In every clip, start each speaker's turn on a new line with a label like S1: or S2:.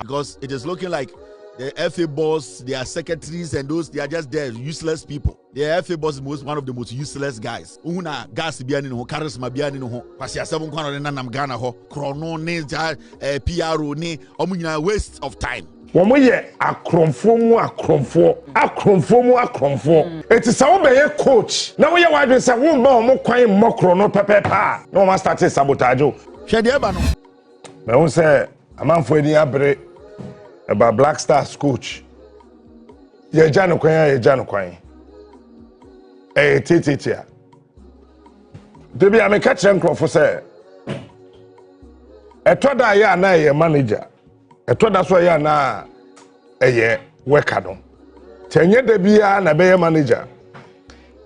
S1: because it is looking like the FA boss, their secretaries, and those they are just there useless people. The FA boss is one of the most useless guys. Una gas biani no charisma biani no. Pasi asem kwa no nam Ghana ho. Chrono ne PRO ne omunyina waste of time.
S2: Womo ye akromfo mu akromfo. Eti sa wo be ye coach. Na wo ye wadwen say wo mba omo kwan mmokro no pepepa. Na wo start sabotage o.
S1: Hwe de ba no.
S2: Me won say amanfo eni abre about Black Stars coach. Ye jano kwan. Titia. Debi ameka kire nkrofo say etoda ya na ye manager. Etoda so ya na eye worker no. Tenye da bia na be ye manager.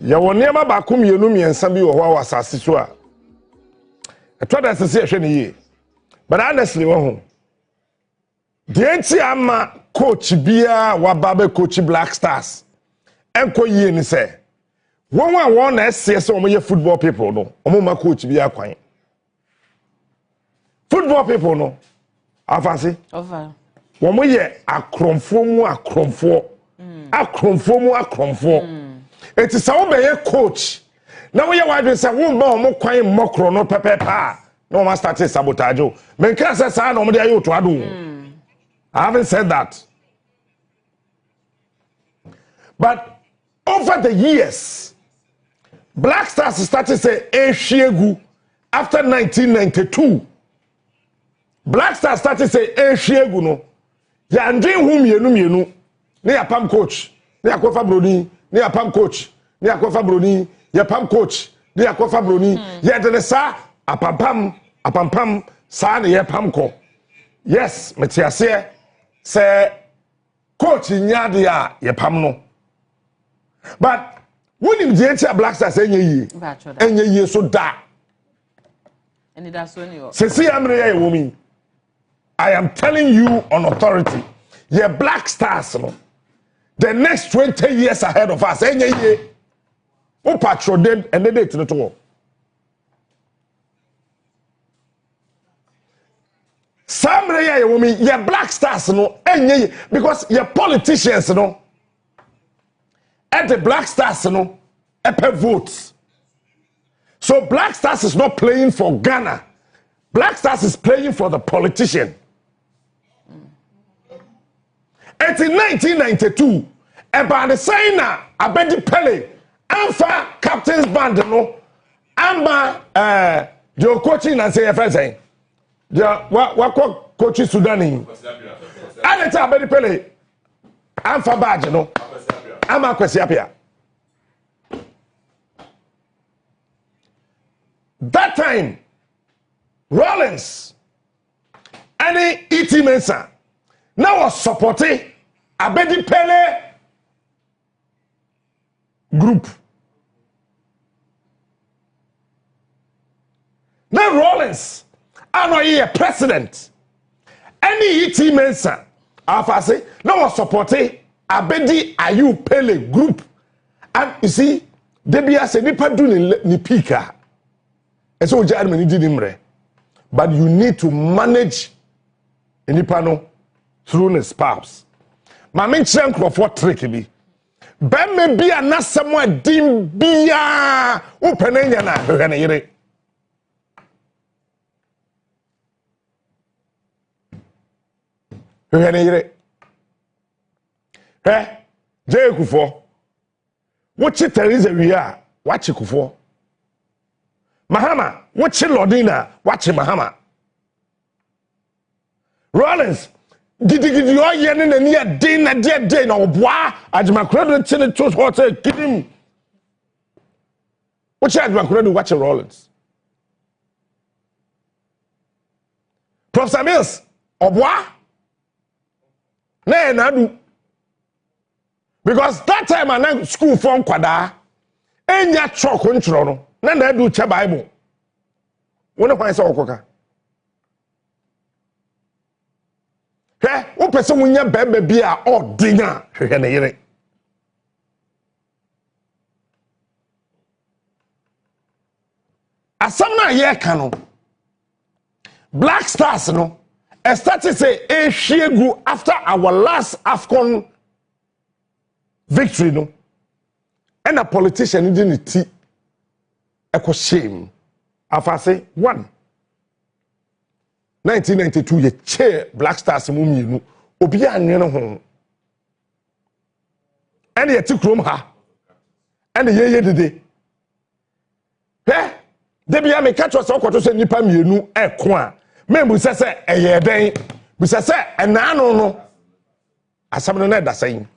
S2: Ye woni ma ba kom yenu miensa bi wo ho asase so a. Etoda sese ehwe ne yi. But honestly wo Dienti ama coach bia wababe coach Black Stars. Enko yie ni say. Won na SS omo ye football people no. Omo ma coach bia kwan. Football people no. Afansi?
S3: Over.
S2: Womo ye akromfo mu akromfo. Eti sa wo be ye coach. Na wo ye wadwen say wo ba omo kwan mmokro no pepepa. Na wo ma start sabotage o. Menka say sa na omo de ayo to ado. I haven't said that. But over the years, Black Stars started to say Eshiegu after 1992. Black Stars started to say Eshiegu no. Ya ndin hum yenu. Ne ya pam coach. Ne ya kofa broni. Ne ya pam coach. Ne ya kofa broni. Ya pam coach. Ne ya kofa broni. Ya de sa apampam sa ne ya pam ko. Yes, metiase. Say coach nyade a ye pam no. But when him je Black Stars enye yi so da.
S3: And it has only
S2: Sesi amre ya womi. I am telling you on authority. Ye Black Stars no. The next 20 years ahead of us enye yi. O patrol dem and they to to. Samre ya womi ye Black Stars no enye because ye politicians no at the Black Stars no epe votes. So Black Stars is not playing for Ghana. Black Stars is playing for the politician. And in 1992 about the signer Abedi Pele Alpha Captain's Band no amba your coaching and say everything. Yeah, what coach Sudani? I let Abedi Pele. I'm for badge, no. I'm a Kwesiapia. That time, Rollins, any E.T. Mensah, now was supporting Abedi Pele group. Now Rollins. I know he a president. Any E.T. Mensah, afase, no was supporting Abedi Ayu Pele group. And you see, Debia said, Nipa do ni pika. And so, Jeremy did him. But you need to manage Nipa no through the spouse. My main chunk of what trick be. Ben me be a nasamwa dim bia. Open na. Jay Kufo. What you tell is we are. Watch Kufo. Mahama. What you Lordina. Watch Mahama. Rollins. Did you all yen in the near day no bois? As my credit to the truth water, kid him. What you had my credit watch Rollins? Professor Mills. Obois? Nay, Nadu. Because that time I went school from Kwada, and ya chalk on Trono, then I do cha Bible. When I saw Okoka. Hey, what person when your baby be a odd dinner? As some na ye cano Black Stars no. I started say Shiegu after our last AFCON victory, no, and a politician didn't echo shame. After say 1992 ye chair Black Stars mumi no obi anwene ho ene ye ti krom ha ene ye dede debi am catch us okoto se nipa mienu eko a membu sese eye den bu sese enano no asam no na da sen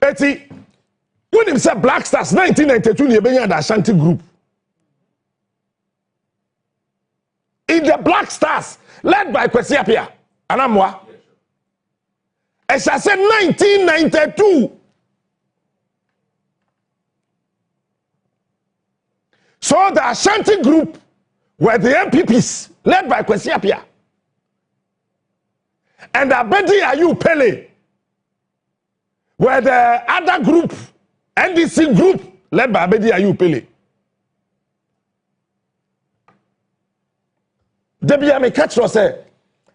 S2: eti when him say Black Stars 1992 ne benya da Ashanti group in the Black Stars led by Kwesi Appiah Anamwa. As I said 1992. So the Ashanti group were the MPPs led by Kwesi Appiah. And Abedi Ayu Pele were the other group, NDC group led by Abedi Ayu Pele. Debi ame catch us say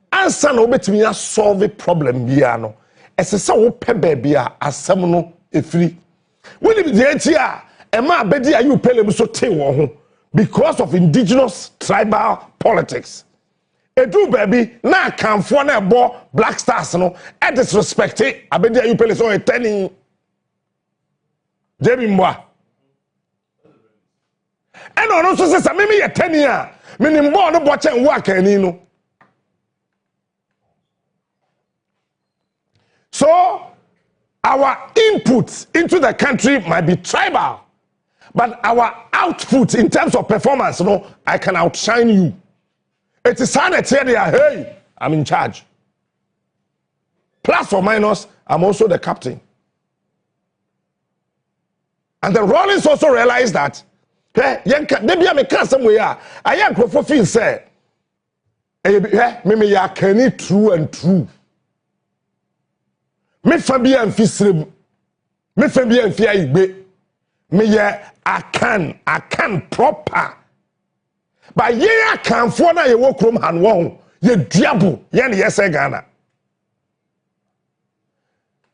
S2: ansa na obetimi ya solve problem bia no esese wo pe baby a asem no efiri woni bi de enti a ema Abedi Ayu Pele so te wo ho because of indigenous tribal politics edu baby na kanfo na ebo Black Stars no e disrespect Abedi Ayu Pele so etani debi mwa eno no so se sa meme yetani a meaning born no bochen work ani no. So our input into the country might be tribal, but our output in terms of performance, no, I can outshine you. It is sanity there. Hey, I'm in charge. Plus or minus, I'm also the captain. And the Rollins also realized that. They be a make somewhere. I am feel say, me ya can true and true. Me Fabian Fisrim, me Fabian Fiaigbe, me ya I can proper. But ye I can for na ye walk room and won ye diabo yen yes Ghana.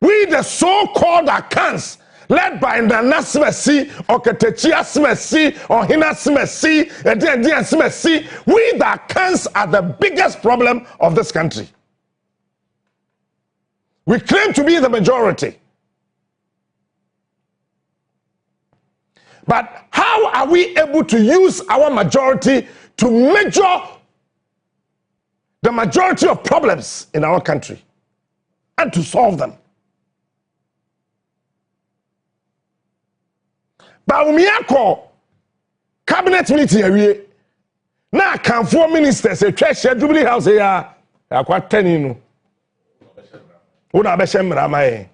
S2: We the so-called accounts led by Nana Smesi or Ketechia Smesi or Hina Smesi, Edian Smesi, we the accounts are the biggest problem of this country. We claim to be the majority. But how are we able to use our majority to measure the majority of problems in our country and to solve them? But umiako cabinet meeting awie na kan 4 ministers e twa share Jubilee House ya akwa 10 no una be shemra mai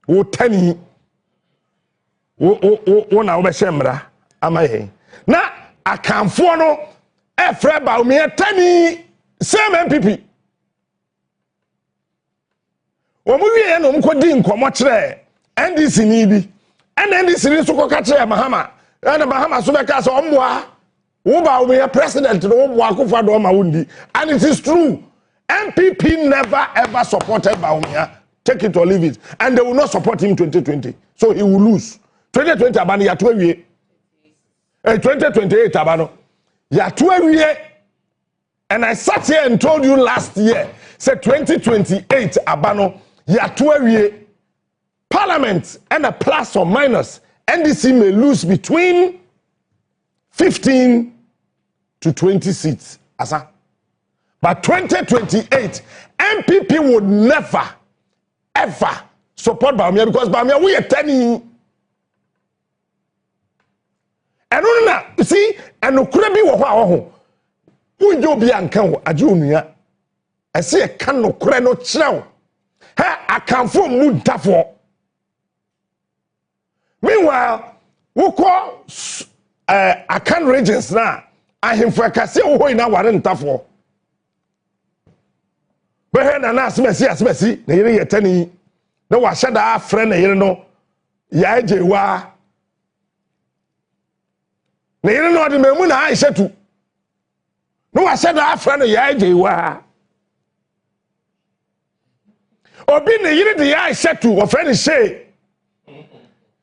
S2: wo 10 wo na wo be shemra amai na akanfo no e frɛ ba umia 10 same MPP wo mu wie no mkodi nkomo kyerɛ NDC ni bi and NDC ni so koka kire Mahama and Mahama so be ka so omwa wo ba we president no wo akufo do ma wundi and it is true MPP never ever supported Baumia, take it or leave it, and they will not support him 2020, so he will lose 2020 abano ya 2 2028 abano ya 2 and I sat here and told you last year said 2028 abano ya 2 Parliament and a plus or minus, NDC may lose between 15 to 20 seats. Asa. But 2028, MPP would never, ever support Baumia because Baumia we are 10. And you see, and no could be what who do be uncle a junior. I see a can no creno chow. I can form mood tafo. Meanwhile, we call Akan regions now. I him for Cassie who in our tafo. But here na smesi, na yere yetani. Na wa shada friend na yere no. Ya eje wa. na yere no de memu na Aisha tu no wa said afra no ya je wa obi ne yere de ya Aisha tu o friend say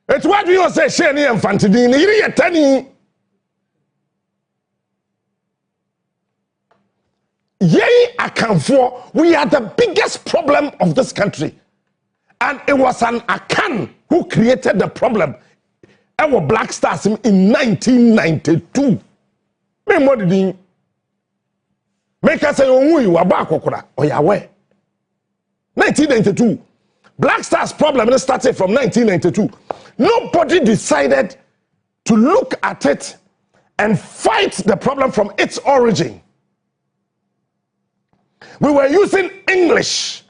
S2: it's what do you say she ne infantidi ne yere yetani yei akanfo we are the biggest problem of this country and it was an Akan who created the problem. Our Black Stars in 1992. Me mo did make us say onwu you aba akokora oyawe 1992 Black Stars problem started from 1992. Nobody decided to look at it and fight the problem from its origin. We were using English.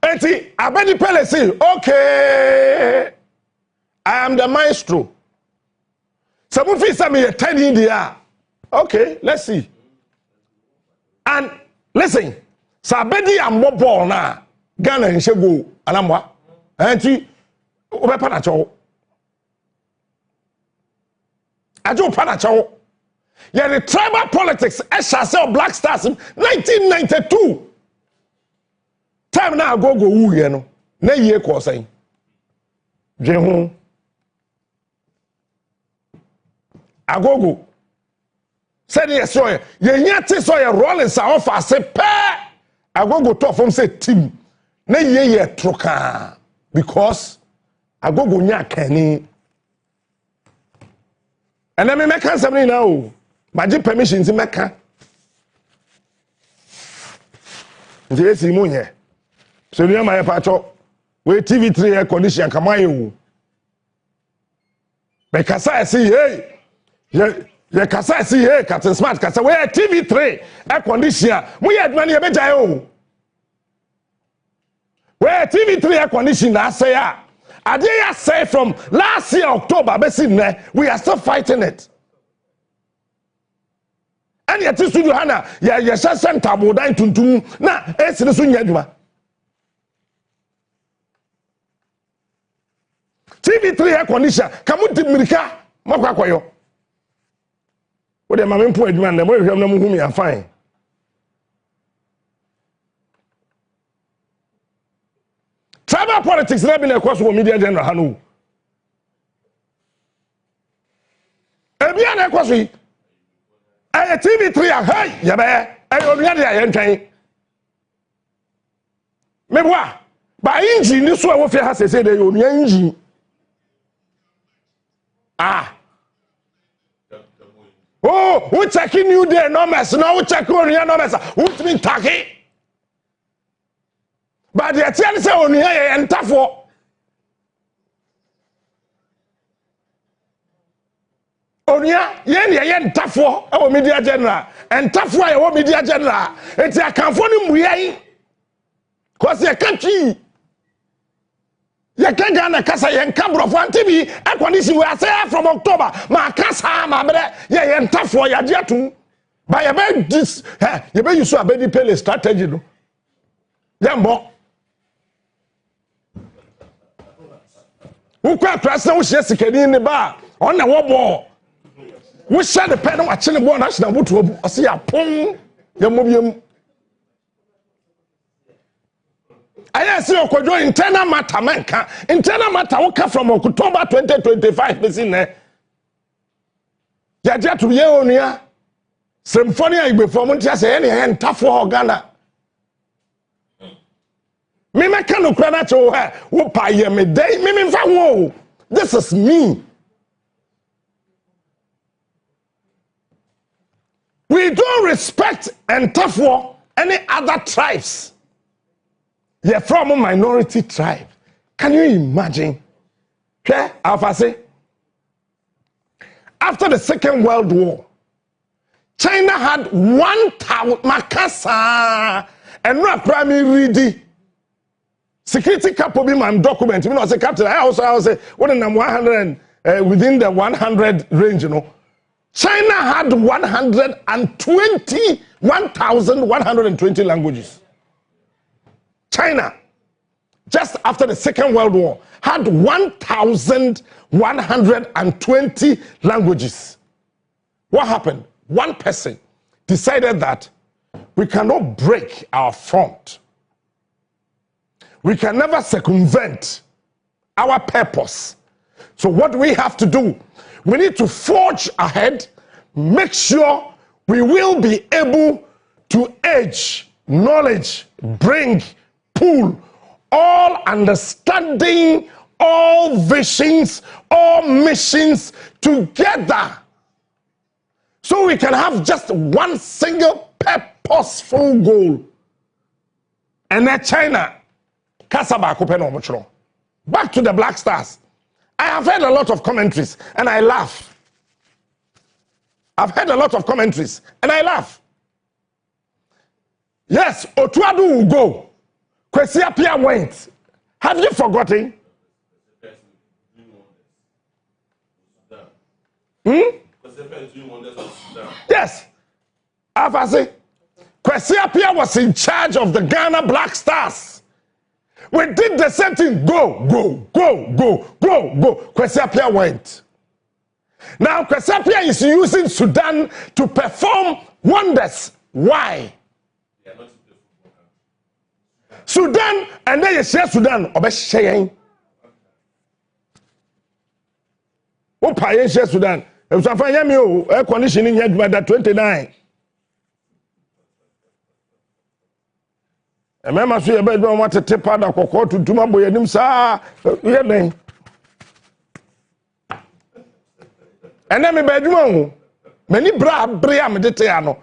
S2: Eti abedi pele say, okay, I am the maestro. Some feel say me 10 India. Okay, let's see. And listen, sabedi ambo ball na Ghana nshego anamwa. Enti obepa na cho. Ajo pa na cho. Yeah, the tribal politics Esha Black Stars in 1992. Time now go wu ye no. Na ye ko say. Dwe ho. Agogo. Said yes so ye nyate so ye Rollins a offer say pe. Agogo to from say team. Na ye troka because Agogo nya kani. And then me make something now. Magic permission to make. Yes, Simonye. So you my pacho. We TV3 air condition come on. Because I see hey. Yeah, kasa see hey, Captain Smart. Kasa we TV3 air condition. We had money a better. We TV3 air condition. I say I say from last year October. We are still fighting it. And yet studio hana ya senta bodan tuntum na esine so nya adwuma TV3 air condition kamu dimirika makwakoyo wo de mame mpo adwuma na mo hwem na mo humi afan tribal politics na bi na ekoso wo media general hanu ebia na ekoso yi TV3 hey yabe onuya de ayentwan meboa ba engine ni so a wo fi ha sese de onuya engine oh we checking new day numbers now we check onuya numbers what mean taki but the tell say onuya ye entafo onia yen ye ntafo e media general entafo e wo media general enti akanfo ni muyai cause ye country ye can Ghana kasa ye nkabrofo antibi e condition we say from October ma kasa ma bre ye ntafo ya de atum ba ye be this ye be use abedi pele strategy no ye mbo wo kwa prasa wo hye sikani ni ba on na wo bo we share the pen watching the one national boot I see a pong yamobium. I see your internal matter manka internal matter will from October 2025 in there. Yaja to Yeonia Symphonia before Montia say any hand tough for Ghana. Mima cano credit to her who pay me day mimi fa. This is me. We don't respect and tough war any other tribes. You're from a minority tribe. Can you imagine? Okay, Alpha say. After the Second World War, China had 1,000 Makasa and not primary ready. Security capobi man document. You know, as a captain, I also say what in 100 within the 100 range, you know. China had 1,120 languages. China, just after the Second World War, had 1,120 languages. What happened? One person decided that we cannot break our front. We can never circumvent our purpose. So what do we have to do? We need to forge ahead, make sure we will be able to edge, knowledge, bring, pull, all understanding, all visions, all missions together. So we can have just one single purposeful goal. And then China, back to the Black Stars. I have heard a lot of commentaries and I laugh. I've heard a lot of commentaries and I laugh. Yes, Otto will go. Kwesi Appiah went. Have you forgotten? Yes. Afasi. Kwesi Appiah was in charge of the Ghana Black Stars. We did the same thing. Go. Kwesi Appiah went. Now Kwesi Appiah is using Sudan to perform wonders. Why? Sudan, and then you share Sudan. Obeshayen. Who pay share Sudan? If some find you, air conditioning here by that 29. And remember, so you better want to tip out the cocoa to do my boy and him, sir. And then me bedroom. Many bra mediteano.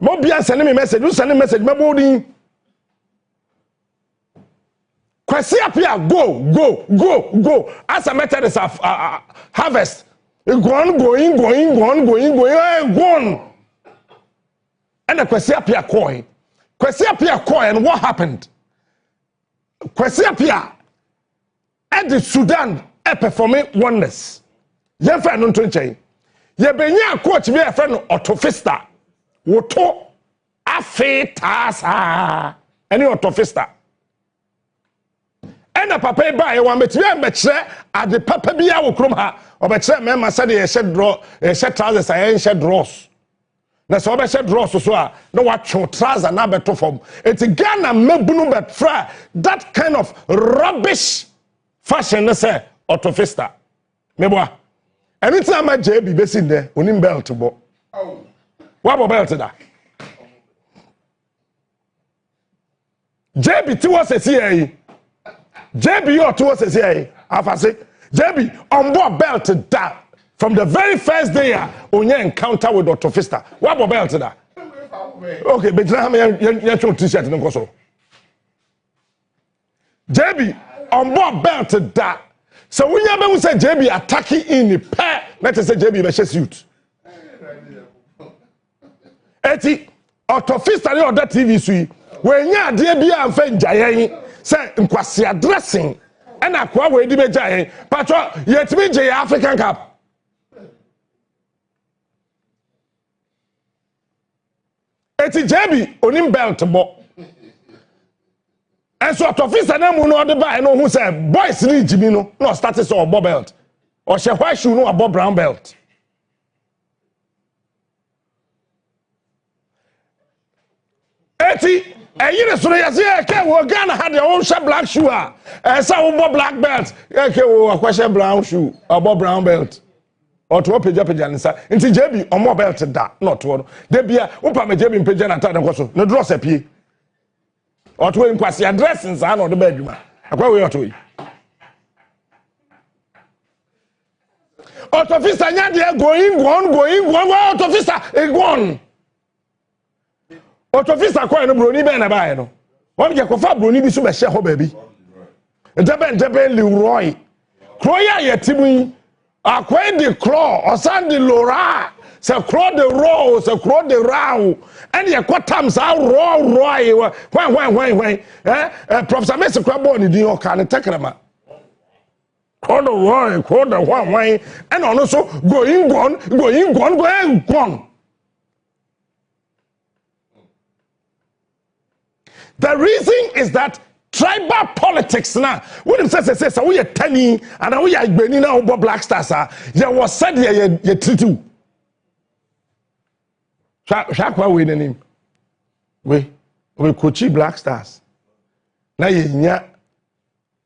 S2: Mobia sending me message. You send a message, my body. Kwesi Appiah, go. As a method is harvest. Going. And the Kwesi Appiah coin. Kwesi Appiah coin, and what happened? Kwesi Appiah at the Sudan performing wonders. Your friend on Twinche. Ye benya coach be a friend Otto Fista. Woto afe tasa. Any Otto Fista. And a papa by one bet at the papa be our crumha or bet member said a shed draw a shed trousers I shed draws. That's all I said draws so no what your trousers and better form. It's a Ghana mebunu bet fra that kind of rubbish fashion let's say Otto Fista. Meboa. Anytime I JB base in there, unim belt bo. What belt that? JB towards a CIA. JB or towards a CIA. Afase. JB on board belt that from the very first day on your encounter with Otto Fista. What belt that? Okay, but now you t-shirt no so. JB on board belt that. So when you say JB attacking in the pair, let us say JB be suit. Eti Otto Fista or that TV suite. When you are dear be and friend Jayen, say nkwasi addressing, and akwa we di be Jayen, patro yet me J African Cup. Eti JB onim belt bo. And so Otto Fista na mu no de buy no who say boys need Jimmy no status or bob belt. Or she white shoe no above brown belt. Eti you so you say Ghana had their own black shoe. Some black belt. A question brown shoe above brown belt. Or to page nsa. Nti JB on more belt that not one. They be opa me JB page na ta dem so. No draw sepie. Or to inquest addressing san on the bedroom. Akwa we Otto. Otto Fista nya dey going Otto Fista e gone. Otto Fista kwa no broni be na bae no. Won je ko fa broni bi so be hye ho ba bi. Ndebe Leroy. Kroya yetimu akwa de claw osande lora. Se crow the row, se crow the row. And ye kwatam sa row. When. Professor Messi crabo ni di o kan tekrema. Crow the row, crow the when. And also going gone. The reason is that tribal politics na when him say we are tani and we are igbeni na obo Black Stars ya was said ye treat you shakwa we name we coach Black Stars na ye nya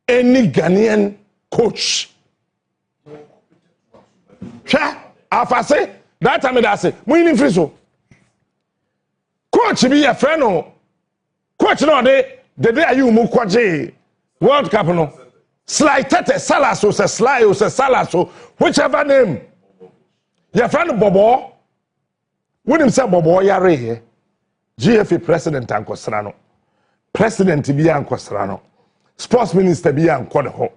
S2: any Ghanaian coach afase that time that say we in free so coach be your friend no coach no the day you mu kwaje World Cup no Sly Tete Salaso say Sly o say Salaso whichever name your friend Bobo when him say Bobo yare GFA president ankosra no president bi ankosra no sports minister bi ankode ho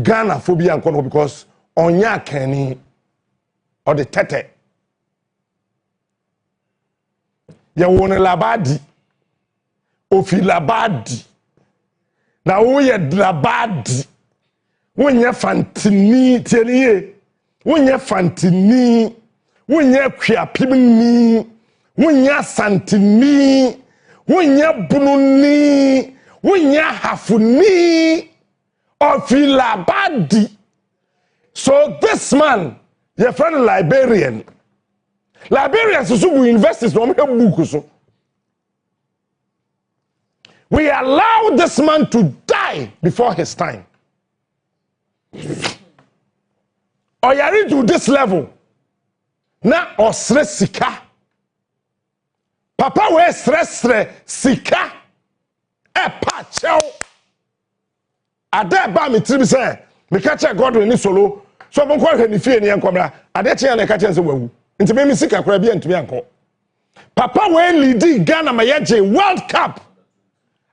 S2: Ghana fo bi ankode ho because onya kani or the Tete ya won labadi ofi labadi na wo ye labadi wonya fantini tieniye wonya fantini wonya kwiapimni wonya santini wonya bununi wonya hafuni ofi labadi. So this man your friend Liberians who invest in some book so we allow this man to die before his time. Or you are to this level. Na osre sika. Papa we stress sika. Pa cheo. Ade ba me tribi say me catch God ni solo. So bon kwa ni fie ni enkomra. Ade che na catch say wawu. Nti me sika kora bia ntumi anko. Papa we lead Ghana mayeje World Cup.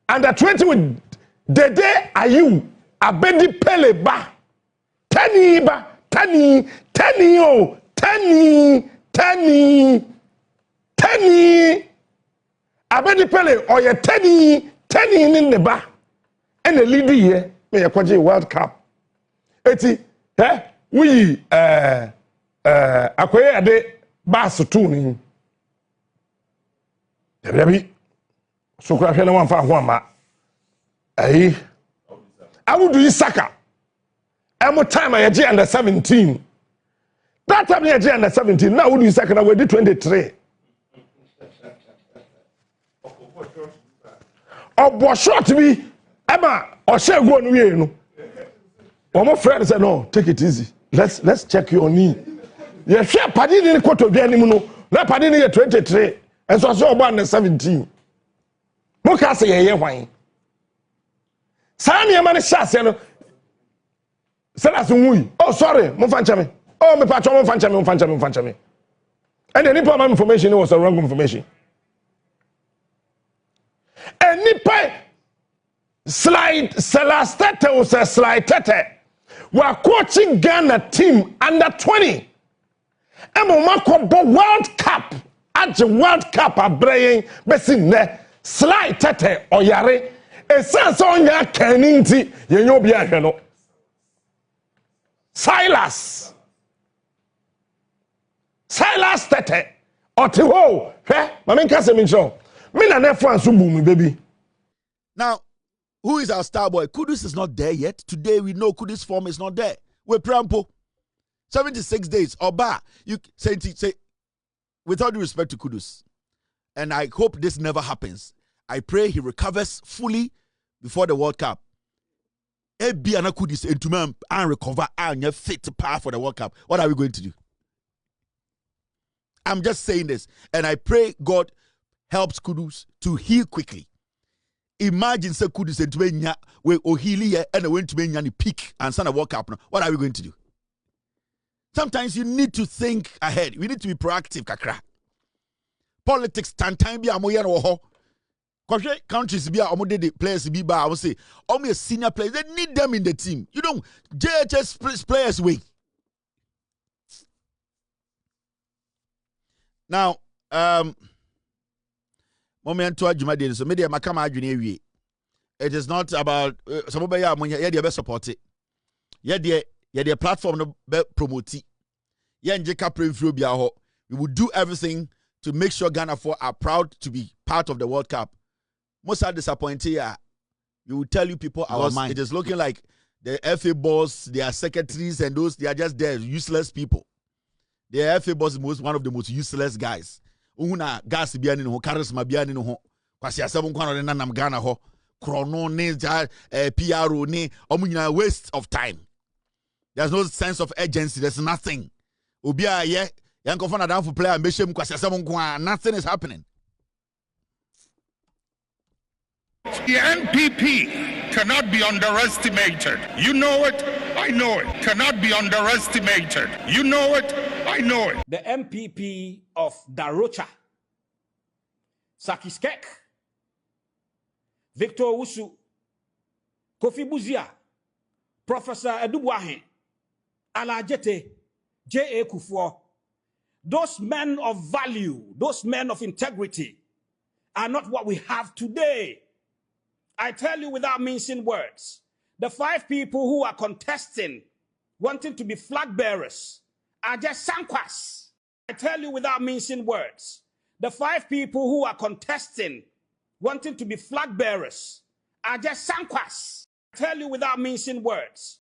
S2: Under 20 with Dede Ayu Abedi Pele ba Tani Abedi Pele or ye Tani in the ba and the lead here me yakwaje World Cup eti we akoye ade bass tu ni debi so kura hwe na wan fa ho ama ayi awudu isaka emo time I je under 17 that time I je under 17 now awudu isaka na we di 23 obo short bi ema o shegu onu ye no omo friend said no take it easy let's check your knee ye hwe padi ni koto bia ni mu no na padi ni ye 23 enso so obo under 17 Moka say ye hwan. Sani e mane shase no. Sela so wui. Oh sorry, mo fa nchame. Oh me patcho mo fa nchame. And any problem information was a wrong information. Any pay slide Celastete was a slide tete. We are coaching Ghana team under 20. Emo mako World Cup. At the World Cup abrayin besin ne. Sly Tete oyare esense onya kaninti yenye obi ahwe no Silas Tete otiho hwe mama nka se mincho me na nefo anso bu mi baby.
S1: Now who is our star boy? Kudus is not there yet. Today we know Kudus form is not there. We prampo 76 days oba you say with all due respect to Kudus, and I hope this never happens. I pray he recovers fully before the World Cup. Ebiana Kudus entuma and recover and fit to par for the World Cup. What are we going to do? I'm just saying this, and I pray God helps Kudus to heal quickly. Imagine say Kudus entuma nya we ohili and went to nya ni peak and sana World Cup. What are we going to do? Sometimes you need to think ahead. We need to be proactive, kakra. Politics time be amoya no ho. Because countries be the players be by I would say only senior players, they need them in the team. You know, JHS players way. Now, moment to Juma so media makama adwene it is not about somebody ya be support it. Yeah, the platform no be promote. Yeah, njeka preview bia ho. We will do everything to make sure Ghana are proud to be part of the World Cup. Most are disappointed. You will tell you people our mind. It is looking like the FA boss, their secretaries, and those they are just there useless people. The FA boss is one of the most useless guys. Una gas biani no charisma biani no kwasi asabon kwano na nam Ghana ho chrono ne PRO ne omunyina waste of time. There's no sense of urgency. There's nothing. Obia ye yankofo na down for player meshem kwasi asabon kwa nothing is happening.
S4: The NPP cannot be underestimated. You know it, I know it. Cannot be underestimated. You know it, I know it.
S5: The MPP of Darocha, Sakiskek, Victor Wusu, Kofi Buzia, Professor Aduana, Alajete, J.A. Kufuor, those men of value, those men of integrity are not what we have today. I tell you without mincing words, the 5 people who are contesting, wanting to be flag bearers, are just sankwas. I tell you without mincing words, the 5 people who are contesting, wanting to be flag bearers, are just sankwas. I tell you without mincing words,